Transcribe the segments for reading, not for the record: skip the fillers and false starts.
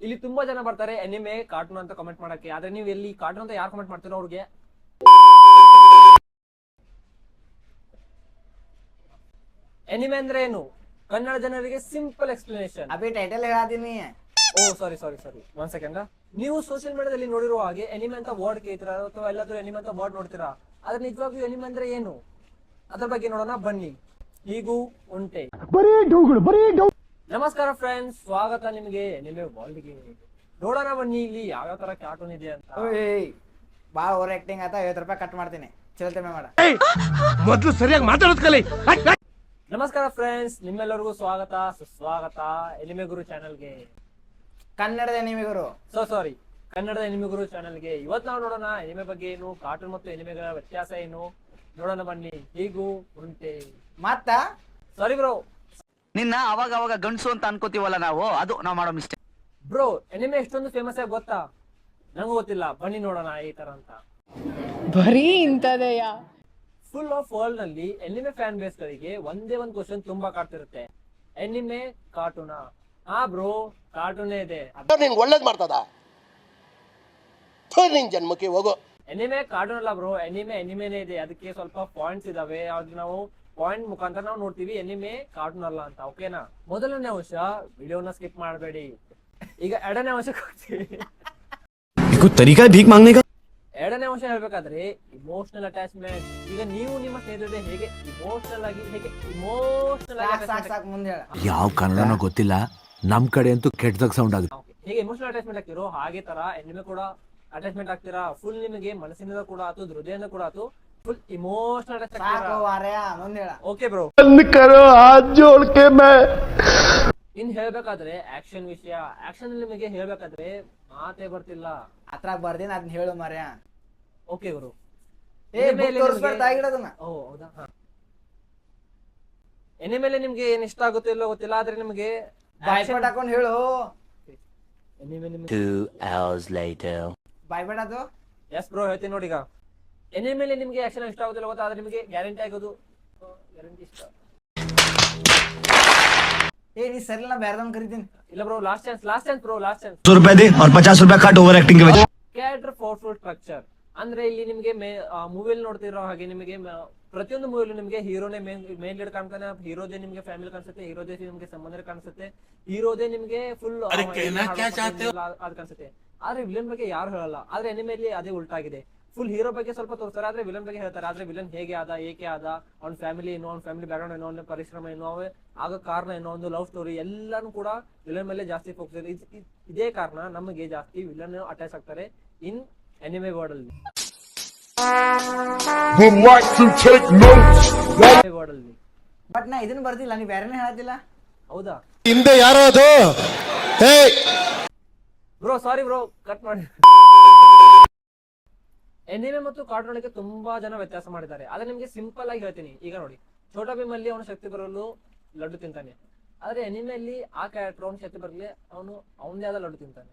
ಇಲ್ಲಿ ತುಂಬಾ ಜನ ಬರ್ತಾರೆ ಎನಿಮೆ ಕಾರ್ಟೂನ್ ಅಂತ ಕಮೆಂಟ್ ಮಾಡಕ್ಕೆ. ಆದ್ರೆ ನೀವು ಎಲ್ಲಿ ಕಾರ್ಟೂನ್ ಅಂತ ಯಾರು ಕಮೆಂಟ್ ಮಾಡ್ತೀರೋ ಅವ್ರಿಗೆ ಎನಿಮೆ ಅಂದ್ರೆ ಏನು ಕನ್ನಡ ಜನರಿಗೆ ಸಿಂಪಲ್ ಎಕ್ಸ್ಪ್ಲನೇಷನ್. ಅಭಿ ಟೈಟಲ್ ಹೇಳಾದೀನಿ. ಓ ಸಾರಿ ಒಂದ್ ಸೆಕೆಂಡ್. ನೀವು ಸೋಷಿಯಲ್ ಮೀಡಿಯಾದಲ್ಲಿ ನೋಡಿರುವ ಹಾಗೆ ಎನಿಮೆ ಅಂತ ವರ್ಡ್ ಕೇಳ್ತೀರಾ ಅಥವಾ ಎಲ್ಲಾದ್ರೂ ಎನಿಮೆ ಅಂತ ವರ್ಡ್ ನೋಡ್ತೀರಾ. ಆದ್ರೆ ನಿಜವಾಗ್ಲೂ ಎನಿಮೆ ಅಂದ್ರೆ ಏನು ಅದ್ರ ಬಗ್ಗೆ ನೋಡೋಣ ಬನ್ನಿ. ಹೀಗೂ ಉಂಟೆ. ನಮಸ್ಕಾರ ಫ್ರೆಂಡ್ಸ್, ಸ್ವಾಗತ ನಿಮಗೆ ಎನಿಮೆ ವರ್ಲ್ಡ್ಗೆ. ನೋಡೋಣ ಬನ್ನಿ ಇಲ್ಲಿ ಯಾವ ತರ ಕಾರ್ಟೂನ್ ಇದೆ ಅಂತ. ಬಾಳ ಓವರ್ ಆಕ್ಟಿಂಗ್ ಆಯ್ತಾ, 50 ರೂಪಾಯಿ ಕಟ್ ಮಾಡ್ತೀನಿ. ಚಲತಮೆ ಮಾಡ ಮೊದಲು ಸರಿಯಾಗಿ ಮಾತಾಡೋದ್ ಕಲಿ. ನಮಸ್ಕಾರ ಫ್ರೆಂಡ್ಸ್, ನಿಮ್ಮೆಲ್ಲರಿಗೂ ಸ್ವಾಗತ ಸುಸ್ವಾಗತ ಎನಿಮೆ ಗುರು ಚಾನೆಲ್ಗೆ, ಕನ್ನಡದ ಎನಿಮೆಗರು. ಸಾರಿ ಕನ್ನಡದ ಎನಿಮೆ ಗುರು ಚಾನೆಲ್ಗೆ. ಇವತ್ತು ನಾವು ನೋಡೋಣ ಎನಿಮೆ ಬಗ್ಗೆ ಏನು, ಕಾರ್ಟೂನ್ ಮತ್ತು ಎನಿಮೆಗಳ ವ್ಯತ್ಯಾಸ ಏನು ನೋಡೋಣ ಬನ್ನಿ. ಹೀಗೂ ಉಂಟೆ ಮತ್ತ ಸಾರಿ ಬ್ರೋ, ನಿನ್ನ ಅವಾಗ ಅವಾಗ ಗಂಡಸು ಅಂತ ಅನ್ಕೋತೀವಲ್ಲ ನಾವು, ಅದು ನಾವು ಮಾಡೋ ಮಿಸ್ಟೇಕ್. ಬ್ರೋ ಎನಿಮೆ ಎಷ್ಟೊಂದು ಫೇಮಸ್ ಆಗಿ ಗೊತ್ತಾ? ನಂಗೂ ಗೊತ್ತಿಲ್ಲ, ಬನ್ನಿ ನೋಡೋಣ ಈ ತರ ಅಂತ. ಬರೀ ಇಂತದೆಯ ಫುಲ್ ಆಫ್ ವರ್ಲ್ಡ್ ನಲ್ಲಿ ಎನಿಮೆ ಫ್ಯಾನ್ ಬೇಸ್ ಗಳಿಗೆ ಒಂದೇ ಒಂದು ಕ್ವಶನ್ ತುಂಬಾ ಕಾಡ್ತಿರುತ್ತೆ, ಎನಿಮೆ ಕಾರ್ಟೂನಾ? ಹಾ ಬ್ರೋ, ಕಾರ್ಟೂನೇ ಇದೆ. ನಿನ್ ಒಳ್ಳೇದ್ ಮಾಡ್ತದ ನಿನ್ ಜನ್ಮಕ್ಕೆ ಹೋಗೋ. ಎನಿಮೆ ಕಾರ್ಟೂನ್ ಅಲ್ಲ ಬ್ರೋ, ಎನಿಮೆನೇ ಇದೆ. ಅದಕ್ಕೆ ಸ್ವಲ್ಪ ಪಾಯಿಂಟ್ಸ್ ಇದಾವೆ, ಅದು ನಾವು ಪಾಯಿಂಟ್ ಮುಖಾಂತರ ನಾವು ನೋಡ್ತೀವಿ ಎನಿಮೆ ಕಾರ್ಟೂನ್ ಅಲ್ಲ ಅಂತ. ಓಕೆನಾ? ಮೊದಲನೇ ಅಂಶ, ವಿಡಿಯೋನ ಸ್ಕಿಪ್ ಮಾಡಬೇಡಿ. ಈಗ ಎರಡನೇ ಅಂಶಕ್ಕೆ ಹೋಗ್ತೀವಿ. ಎರಡನೇ ಅಂಶ ಹೇಳ್ಬೇಕಾದ್ರೆ ಇಮೋಷನಲ್ ಅಟ್ಯಾಚ್ಮೆಂಟ್. ಈಗ ನೀವು ನಿಮ್ಮ ಸ್ನೇಹಿತರೆ ಹೇಗೆ ಇಮೋಷನಲ್ ಆಗಿ ಸಾಕ್ ಮುಂದೆ ಹೇಳ. ಯಾವ ಕನ್ನಡನೋ ಗೊತ್ತಿಲ್ಲ, ನಮ್ ಕಡೆ ಅಂತೂ ಕೆಟ್ಟದಾಗ ಸೌಂಡ್ ಆಗುತ್ತೆ. ಹೇಗೆ ಇಮೋಷನಲ್ ಅಟ್ಯಾಚ್ಮೆಂಟ್ ಆಗ್ತಿರೋ ಹಾಗೆ ತರ ಎನಿಮೆ ಕೂಡ ಅಟ್ಯಾಚ್ಮೆಂಟ್ ಆಗ್ತೀರಾ. ಫುಲ್ ನಿಮಗೆ ಮನಸ್ಸಿನಿಂದ ಕೂಡ ಆತು, ಹೃದಯದಿಂದ ಕೂಡ ಆತು, ಫುಲ್ ಇಮೋಷನಲ್ ಅಟ್ಯಾಚ್ ಆಗ್ತೀರಾ. ಮುಂದೆ ಹೇಳ. ಓಕೆ ಬ್ರೋ, ಇನ್ ಹೇಳ್ಬೇಕಾದ್ರೆ ಆಕ್ಷನ್ ವಿಷಯ. ಆಕ್ಷನ್ ನಿಮಗೆ ಹೇಳ್ಬೇಕಾದ್ರೆ ಮಾತೇ ಬರ್ತಿಲ್ಲ. ಅತ್ರಾಗ ಬರ್ದಿನ ಅದನ್ನ ಹೇಳು ಮಾರ್ಯ. ಓಕೆ ಗುರು, ತಾಗಿಡೋದನ್ನ. ಓ ಹೌದಾ? ಎನಿಮೇಲೆ ನಿಮ್ಗೆ ಏನ್ ಇಷ್ಟ ಆಗುತ್ತೋ ಇಲ್ಲೋ ಗೊತ್ತಿಲ್ಲ, ಆದ್ರೆ ನಿಮ್ಗೆ ಬಾಯ್ಪಟ್ ಹಾಕೊಂಡ್ ಹೇಳು. ಎನಿಮೆ ನಿಮ್ಗೆ 2 hours later. ಬಾಯ್ಬೇಡ ಅದು. ಎಸ್ ಬ್ರೋ, ಹೇಳ್ತೀನಿ ನೋಡಿ. ಈಗ ಎನಿಮೇಲೆ ನಿಮ್ಗೆ ಆಕ್ಷನ್ ಇಷ್ಟ ಆಗುತ್ತಿಲ್ಲ ಗೊತ್ತಾ, ಆದ್ರೆ ನಿಮ್ಗೆ ಗ್ಯಾರಂಟಿ ಆಗೋದು ಗ್ಯಾರಂಟಿ ಇಷ್ಟ. ನೀ ಸರಿ, ನಾ ಬೇರೆದವ್ನ ಕರಿತೀನಿ. ಇಲ್ಲ bro, last chance bro, last chance. ₹100 दे और ₹50 काट ओवर एक्टिंग के वजह। ಕ್ಯಾರೆಕ್ಟರ್ ಪವರ್ಫುಲ್ ಸ್ಟ್ರಕ್ಚರ್ ಅಂದ್ರೆ ಇಲ್ಲಿ ನಿಮ್ಗೆ ಮೂವಿಯಲ್ಲಿ ನೋಡ್ತಿರೋ ಹಾಗೆ ನಿಮಗೆ ಪ್ರತಿಯೊಂದು ಮೂವಿಲಿ ನಿಮ್ಗೆ ಹೀರೋನೇ ಮೇನ್ ಲೀಡ್ ಕಾಣ್ತಾನೆ. ಹೀರೋದೇ ನಿಮ್ಗೆ ಫ್ಯಾಮಿಲಿ ಕಾಣಿಸುತ್ತೆ, ಹೀರೋದೇ ನಿಮ್ಗೆ ಸಂಬಂಧ ಕಾಣಿಸುತ್ತೆ, ಹೀರೋದೇ ನಿಮ್ಗೆ ಫುಲ್ ಅದು ಕಾಣಿಸುತ್ತೆ. ಆದ್ರೆ ವಿಲನ್ ಬಗ್ಗೆ ಯಾರು ಹೇಳಲ್ಲ. ಆದ್ರೆ ಎನಿಮೆಯಲ್ಲಿ ಅದೇ ಉಲ್ಟಾಗಿದೆ. ಫುಲ್ ಹೀರೋ ಬಗ್ಗೆ ಸ್ವಲ್ಪ ತೋರಿಸ್ತಾರೆ, ಆದ್ರೆ ವಿಲನ್ ಬಗ್ಗೆ ಹೇಳ್ತಾರೆ. ಆದ್ರೆ ವಿಲನ್ ಹೇಗೆ ಆದ, ಏಕೆ ಆದ, ಅವ್ನ ಫ್ಯಾಮಿಲಿ ಏನೋ, ಅವ್ನ ಫ್ಯಾಮಿಲಿ ಬ್ಯಾಕ್ಗ್ರೌಂಡ್ ಏನೋ, ಅವ್ನ ಪರಿಶ್ರಮ ಏನೋ, ಆಗ ಕಾರಣ ಏನೋ, ಒಂದು ಲವ್ ಸ್ಟೋರಿ ಎಲ್ಲಾನು ಕೂಡ ವಿಲನ್ ಮೇಲೆ ಜಾಸ್ತಿ ಫೋಕಸ್ ಇದೆ. ಇದೇ ಕಾರಣ ನಮಗೆ ಜಾಸ್ತಿ ವಿಲನ್ ಅಟ್ಯಾಚ್ ಆಗ್ತಾರೆ ಇನ್ ಎನಿಮೆ ವರ್ಲ್ಡ್ ಅಲ್ಲಿ. ಬಟ್ ನಾ ಇದನ್ನ ಬರ್ದಿಲ್ಲ, ನೀ ಬೇರೆನೇ ಹೇಳದಿಲ್ಲ. ಹೌದಾ? ಹಿಂದೆ ಯಾರೋ ಅದು. ಬ್ರೋ ಸಾರಿ ಬ್ರೋ, ಕಟ್ ಮಾಡಿ. ಎನಿಮೆ ಮತ್ತು ಕಾರ್ಟೂನ್ ಗೆ ತುಂಬಾ ಜನ ವ್ಯತ್ಯಾಸ ಮಾಡಿದ್ದಾರೆ. ಆದ್ರೆ ನಿಮ್ಗೆ ಸಿಂಪಲ್ ಆಗಿ ಹೇಳ್ತೀನಿ. ಈಗ ನೋಡಿ, ಛೋಟಾ ಭೀಮ್ ಅಲ್ಲಿ ಅವನ ಶಕ್ತಿ ಬರಲು ಲಡ್ಡು ತಿಂತಾನೆ. ಆದ್ರೆ ಎನಿಮೆಯಲ್ಲಿ ಆ ಕ್ಯಾರೆಕ್ಟರ್ ಅವನ ಶಕ್ತಿ ಬರಲಿ ಅವನು ಅವನದೇ ಆದ ಲಡ್ಡು ತಿಂತಾನೆ.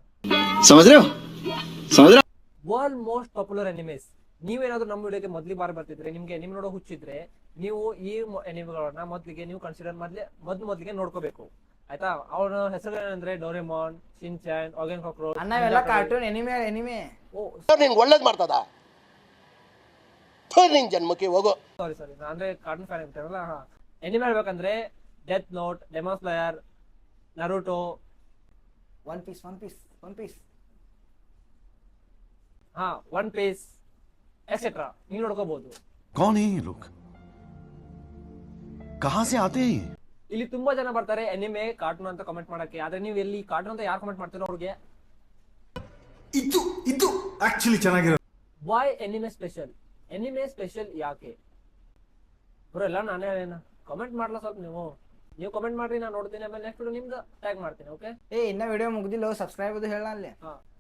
World most popular animes. ನೀವೇನಾದ್ರೂ ನಮ್ಮ ವಿಡಿಯೋಗೆ ಮೊದಲಿ ಬಾರಿ ಬರ್ತಿದ್ರೆ, ನಿಮ್ಗೆ ಎನಿಮೆ ನೋಡೋ ಹುಚ್ಚಿದ್ರೆ, ನೀವು ಈ ಎನಿಮೆಗಳನ್ನ ಮೊದಲಿಗೆ ನೀವು ಕನ್ಸಿಡರ್ ಮೊದಲಿಗೆ ನೋಡ್ಕೋಬೇಕು. ಆಯ್ತಾ? ಅವನ ಹೆಸರು ಏನಂದ್ರೆ ಡೋರೆಮಾನ್, ಶಿನ್ಚಾನ್, ಆಗೆನ್ ಕಾಕ್ರೋಚ್. ಅನ್ನವೆಲ್ಲ ಕಾರ್ಟೂನ್, ಎನಿಮೆ. ಓ ನಿನ್ ಒಳ್ಳೇದ್ ಮಾಡ್ತದ ನಿನ್ ಜನ್ಮಕ್ಕೆ ಹೋಗೋ. ಸಾರಿ ಅಂದ್ರೆ ಕಾರ್ಟೂನ್ ಫ್ಯಾನ್ ಇರ್ತಾರಲ್ಲ. ಎನಿಮೆ ಹೇಳ್ಬೇಕಂದ್ರೆ Death Note, Demon Slayer, Naruto, One Piece One Piece etcetera ನೀವು ನೋಡ್ಕೋಬಹುದು. कौन है ये लोग? कहां से आते हैं? ಇಲ್ಲಿ ತುಂಬಾ ಜನ ಬರ್ತಾರೆ ಎನಿಮೆ ಕಾರ್ಟೂನ್ ಅಂತ ಕಮೆಂಟ್ ಮಾಡಕ್ಕೆ. ಆದ್ರೆ ನೀವು ಎಲ್ಲಿ ಕಾರ್ಟೂನ್ ಅಂತ ಯಾರು ಕಮೆಂಟ್ ಮಾಡ್ತೀರೋ ಅವ್ರಿಗೆ ಇದು ಆಕ್ಚುಲಿ ಚೆನ್ನಾಗಿರೋ. ವೈ ಎನಿಮೆ ಸ್ಪೆಷಲ್ ಯಾಕೆ ಬ್ರೋ? ಎಲ್ಲ ನಾನೇ ಹೇಳೇನ, ಕಮೆಂಟ್ ಮಾಡ್ಲಾ ಸ್ವಲ್ಪ ನೀವು ಕಮೆಂಟ್ ಮಾಡ್ರಿ, ನಾನು ನೋಡ್ತೀನಿ. ಆಮೇಲೆ ನೆಕ್ಸ್ಟ್ ವಿಡಿಯೋ ನಿಮ್ಗೆ ಟ್ಯಾಗ್ ಮಾಡ್ತೀನಿ. ಓಕೆ? ಇನ್ನ ವಿಡಿಯೋ ಮುಗ್ದಿಲ್ಲ, ಸಬ್ಸ್ಕ್ರೈಬ್ ಅದು ಹೇಳ ಅಲ್ಲಿ.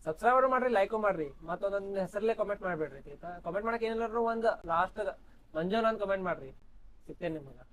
ಸಬ್ಸ್ಕ್ರೈಬ್ ಮಾಡ್ರಿ, ಲೈಕ್ ಮಾಡ್ರಿ, ಮತ್ತೊಂದೊಂದು ಹೆಸರಲ್ಲೇ ಕಮೆಂಟ್ ಮಾಡ್ಬೇಡ್ರಿ. ಕಮೆಂಟ್ ಮಾಡಕ್ಕೆ ಏನಿಲ್ಲ, ಒಂದು ಲಾಸ್ಟ್ ಮಂಜುನ ಅಂತ ಕಮೆಂಟ್ ಮಾಡ್ರಿ, ಸಿಗ್ತೇನೆ ನಿಮಗೆ.